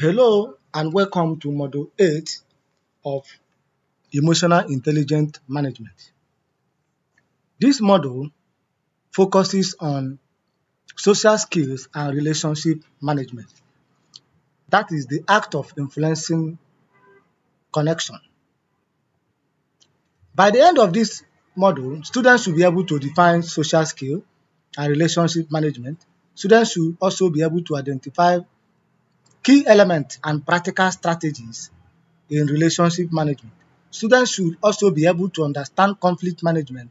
Hello and welcome to Module 8 of Emotional Intelligence Management. This module focuses on social skills and relationship management. That is the act of influencing connection. By the end of this module, students should be able to define social skill and relationship management. Students should also be able to identify key elements and practical strategies in relationship management. Students should also be able to understand conflict management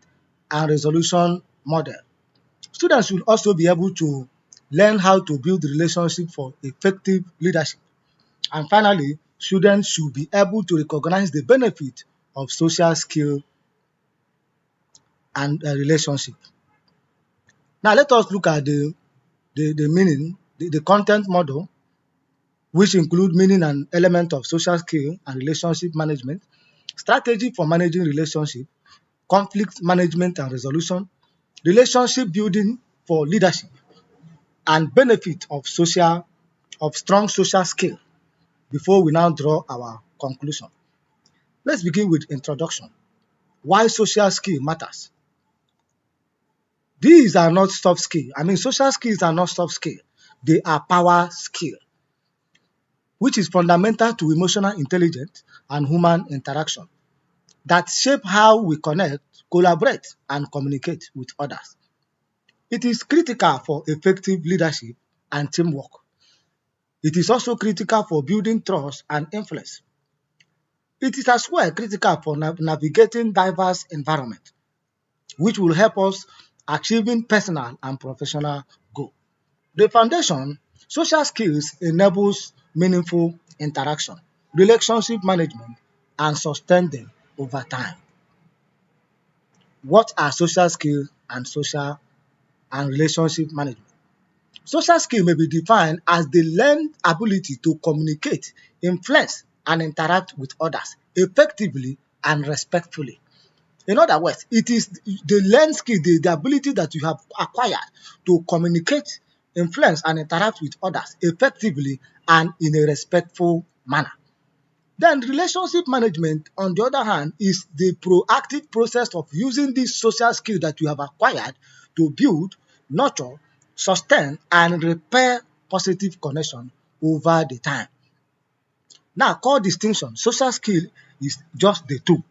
and resolution model. Students should also be able to learn how to build relationship for effective leadership. And finally, students should be able to recognize the benefit of social skill and relationship. Now let us look at the meaning, the content model, which include meaning and element of social skill and relationship management, strategy for managing relationship, conflict management and resolution, relationship building for leadership, and benefit of strong social skill before we now draw our conclusion. Let's begin with introduction. Why social skill matters. These are not soft skill. Social skills are not soft skill. They are power skill, which is fundamental to emotional intelligence and human interaction that shape how we connect, collaborate, and communicate with others. It is critical for effective leadership and teamwork. It is also critical for building trust and influence. It is as well critical for navigating diverse environments, which will help us achieving personal and professional goals. The foundation, social skills enables meaningful interaction, relationship management, and sustain them over time. What are social skills and social and relationship management? Social skill may be defined as the learned ability to communicate, influence, and interact with others effectively and respectfully. In other words, it is the learned skill, the ability that you have acquired to communicate, influence, and interact with others effectively and in a respectful manner. Then relationship management, on the other hand, is the proactive process of using this social skill that you have acquired to build, nurture, sustain, and repair positive connection over the time. Now, core distinction, social skill is just the tool.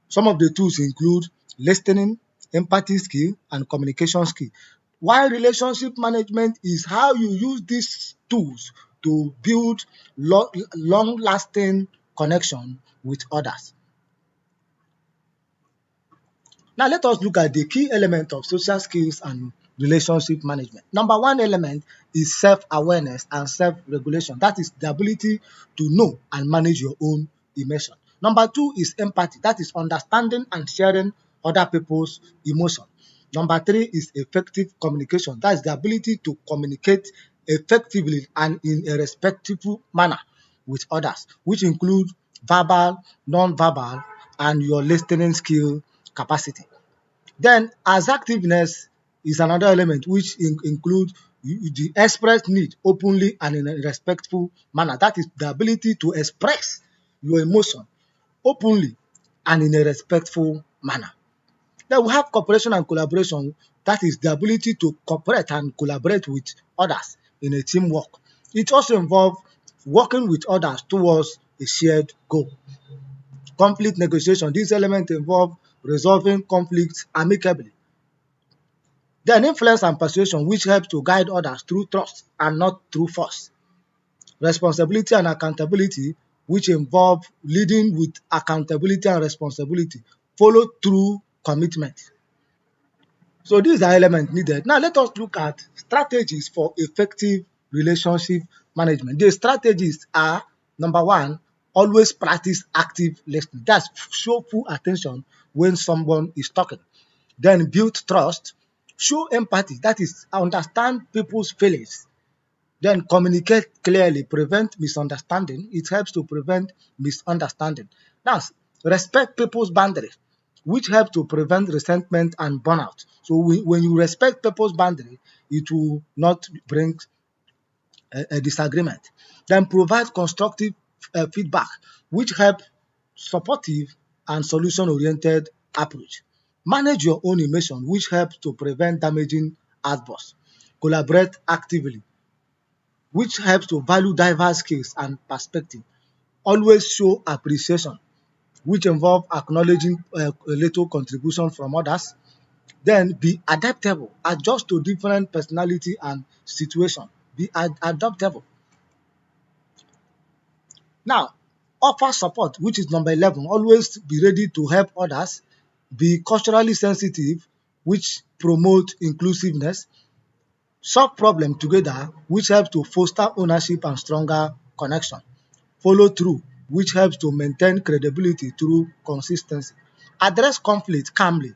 Some of the tools include listening, empathy skill, and communication skill. While relationship management is how you use these tools to build long-lasting connection with others. Now let us look at the key element of social skills and relationship management. Number one element is self-awareness and self-regulation. That is the ability to know and manage your own emotion. Number two is empathy. That is understanding and sharing other people's emotion. Number three is effective communication. That is the ability to communicate effectively and in a respectful manner with others, which include verbal, non-verbal, and your listening skill capacity. Then assertiveness is another element which includes the express need openly and in a respectful manner. That is the ability to express your emotion openly and in a respectful manner. Then we have cooperation and collaboration. That is the ability to cooperate and collaborate with others in a teamwork. It also involves working with others towards a shared goal. Conflict negotiation. These elements involve resolving conflicts amicably. Then influence and persuasion, which help to guide others through trust and not through force. Responsibility and accountability, which involve leading with accountability and responsibility, follow through commitment. So these are elements needed. Now let us look at strategies for effective relationship management. The strategies are: number one, always practice active listening. That's show full attention when someone is talking. Then build trust, show empathy, that is understand people's feelings. Then communicate clearly, prevent misunderstanding. It helps to prevent misunderstanding. Now, respect people's boundaries, which help to prevent resentment and burnout. So when you respect people's boundary, it will not bring a disagreement. Then provide constructive feedback, which help supportive and solution-oriented approach. Manage your own emotion, which helps to prevent damaging outbursts. Collaborate actively, which helps to value diverse skills and perspective. Always show appreciation, which involve acknowledging a little contribution from others. Then be adaptable, adjust to different personality and situation. Be adaptable. Now, offer support, which is number 11. Always be ready to help others. Be culturally sensitive, which promote inclusiveness. Solve problem together, which helps to foster ownership and stronger connection. Follow through, which helps to maintain credibility through consistency. Address conflict calmly,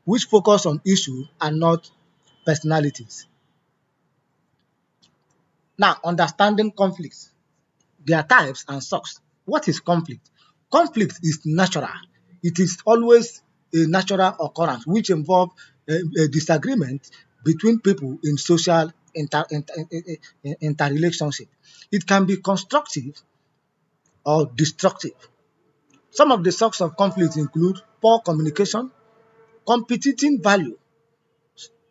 which focus on issue and not personalities. Now, understanding conflicts, their types and source. What is conflict? Conflict is natural. It is always a natural occurrence which involve a disagreement between people in social interrelationship. It can be constructive or destructive. Some of the sources of conflict include poor communication, competing value,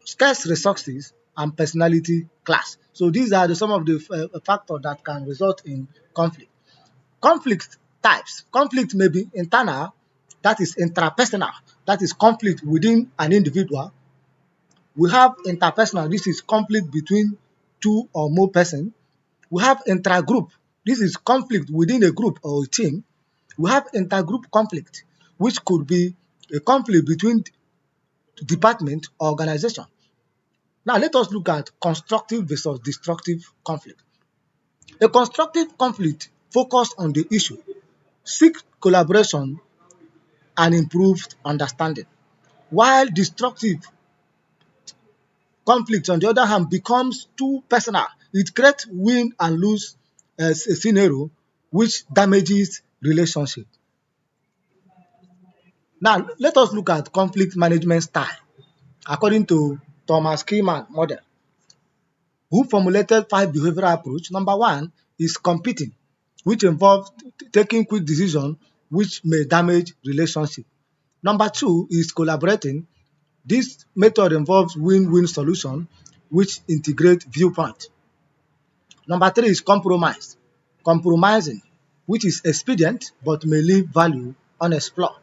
scarce resources, and personality clash. So these are some of the factors that can result in conflict. Conflict types. Conflict may be internal, that is intrapersonal, that is conflict within an individual. We have interpersonal, this is conflict between two or more persons. We have intragroup, this is conflict within a group or a team. We have intergroup conflict, which could be a conflict between department or organization. Now let us look at constructive versus destructive conflict. A constructive conflict focus on the issue, seek collaboration and improved understanding. While destructive conflict, on the other hand, becomes too personal. It creates win and lose a scenario which damages relationship. Now, let us look at conflict management style. According to Thomas Kieman model, who formulated 5 behavioral approach. Number one is competing, which involves taking quick decision which may damage relationship. Number two is collaborating. This method involves win-win solution which integrate viewpoint. Number three is compromise. Compromising, which is expedient but may leave value unexplored.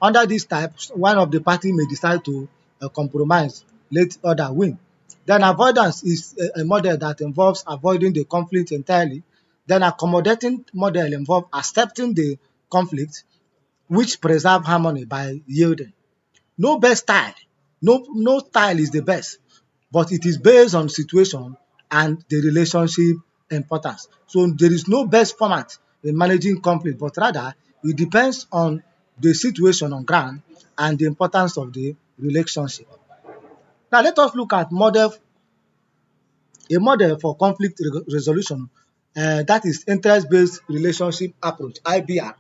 Under this type, one of the party may decide to compromise, let the other win. Then avoidance is a model that involves avoiding the conflict entirely. Then accommodating model involves accepting the conflict, which preserve harmony by yielding. No best style, no style is the best, but it is based on situation and the relationship importance. So there is no best format in managing conflict, but rather it depends on the situation on ground and the importance of the relationship. Now let us look at a model for conflict resolution, that is interest-based relationship approach, IBR,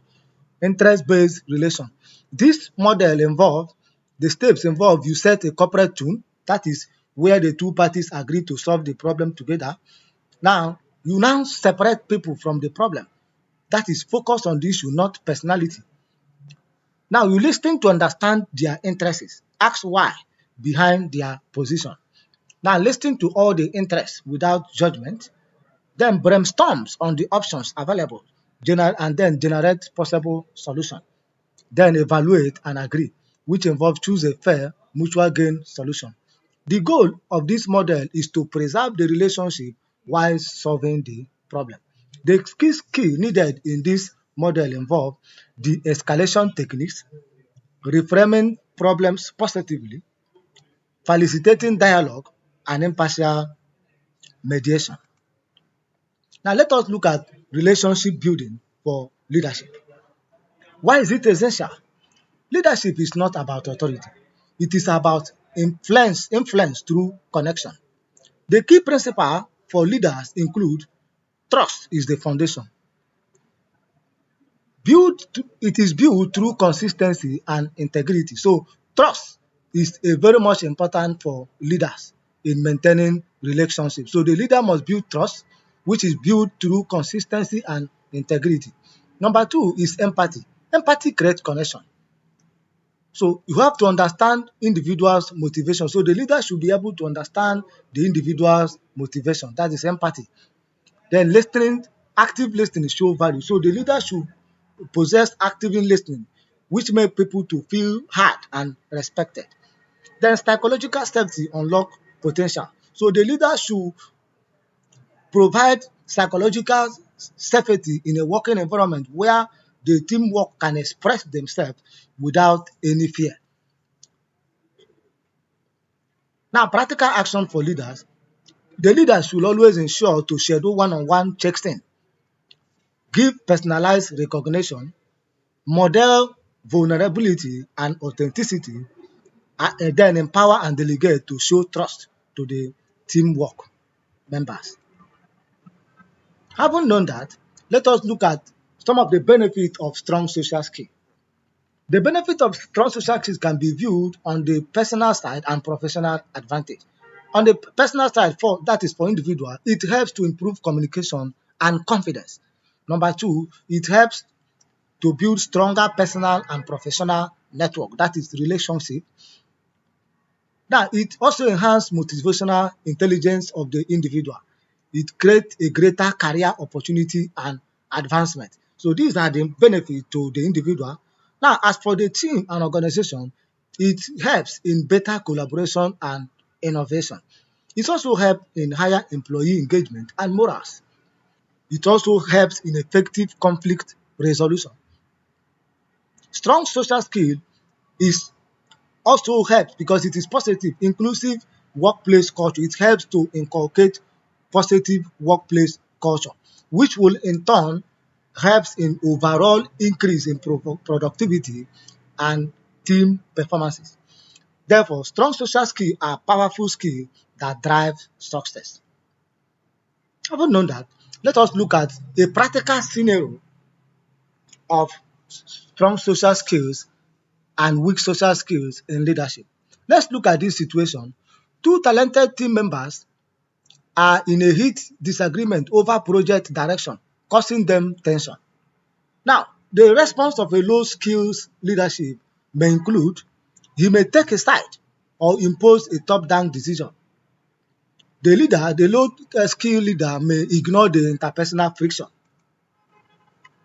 interest-based relation. This model involve the steps involve you set a corporate tune, that is where the two parties agree to solve the problem together. Now you now separate people from the problem, that is focus on the issue, not personality. Now you listen to understand their interests, ask why behind their position. Now listen to all the interests without judgment, then brainstorms on the options available, and then generate possible solution. Then evaluate and agree, which involves choose a fair mutual gain solution. The goal of this model is to preserve the relationship while solving the problem. The key needed in this model involve the escalation techniques, reframing problems positively, facilitating dialogue, and impartial mediation. Now let us look at relationship building for leadership. Why is it essential? Leadership is not about authority. It is about influence through connection. The key principle for leaders include trust is the foundation. It is built through consistency and integrity. So trust is a very much important for leaders. in maintaining relationships. So the leader must build trust, which is built through consistency and integrity. Number two is empathy. Empathy creates connection. So you have to understand individuals' motivation. So the leader should be able to understand the individual's motivation. That is empathy. Then listening, active listening show value. So the leader should possess active listening, which make people to feel heard and respected. Then psychological safety unlock potential. So the leader should provide psychological safety in a working environment where the teamwork can express themselves without any fear. Now, practical action for leaders. The leader should always ensure to schedule one-on-one check-in, give personalized recognition, model vulnerability and authenticity, and then empower and delegate to show trust to the teamwork members. Having known that, let us look at some of the benefits of strong social skills. The benefit of strong social skills can be viewed on the personal side and professional advantage. On the personal side, that is for individual, it helps to improve communication and confidence. Number two, it helps to build stronger personal and professional network, that is relationship. Now, it also enhances motivational intelligence of the individual. It creates a greater career opportunity and advancement. So these are the benefits to the individual. Now, as for the team and organization, it helps in better collaboration and innovation. It also helps in higher employee engagement and morals. It also helps in effective conflict resolution. Strong social skill is also helps because it is positive, inclusive workplace culture. It helps to inculcate positive workplace culture, which will in turn helps in overall increase in productivity and team performances. Therefore, strong social skills are powerful skills that drive success. Having known that, let us look at a practical scenario of strong social skills and weak social skills in leadership. Let's look at this situation. Two talented team members are in a heat disagreement over project direction, causing them tension. Now, the response of a low skills leadership may include he may take a side or impose a top-down decision. The low skill leader may ignore the interpersonal friction.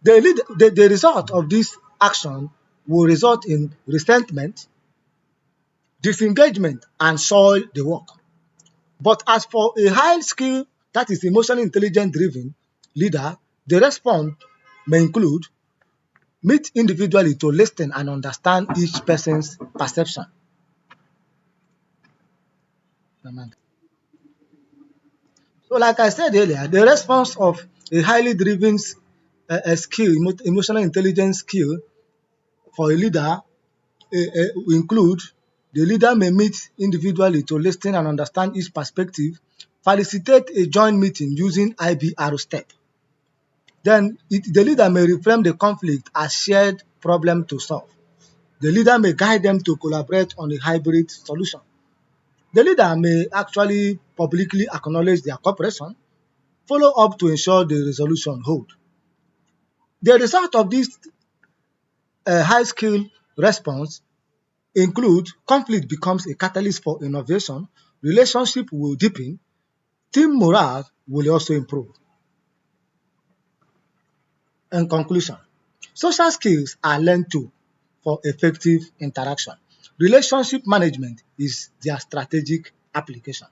The result of this action will result in resentment, disengagement, and soil the work. But as for a high skill, that is emotionally intelligent driven leader, the response may include meet individually to listen and understand each person's perception. So, like I said earlier, the response of a highly driven skill, emotional intelligence skill for a leader will include the leader may meet individually to listen and understand each perspective, facilitate a joint meeting using IBR step. Then the leader may reframe the conflict as shared problem to solve. The leader may guide them to collaborate on a hybrid solution. The leader may actually publicly acknowledge their cooperation, follow up to ensure the resolution hold. The result of this high skill response include conflict becomes a catalyst for innovation, relationship will deepen, team morale will also improve. In conclusion, social skills are learned too for effective interaction. Relationship management is their strategic application.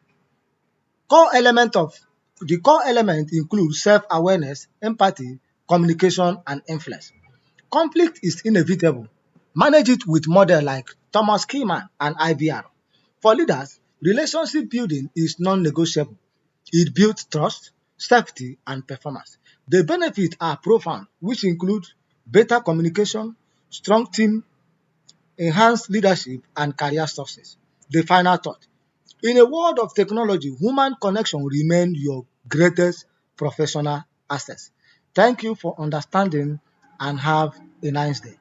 Core element of the core element include self-awareness, empathy, communication, and influence. Conflict is inevitable. Manage it with models like Thomas Kieman and IBR. For leaders, relationship building is non-negotiable. It builds trust, safety, and performance. The benefits are profound, which include better communication, strong team, enhanced leadership, and career success. The final thought. In a world of technology, human connection remains your greatest professional asset. Thank you for understanding and have a nice day.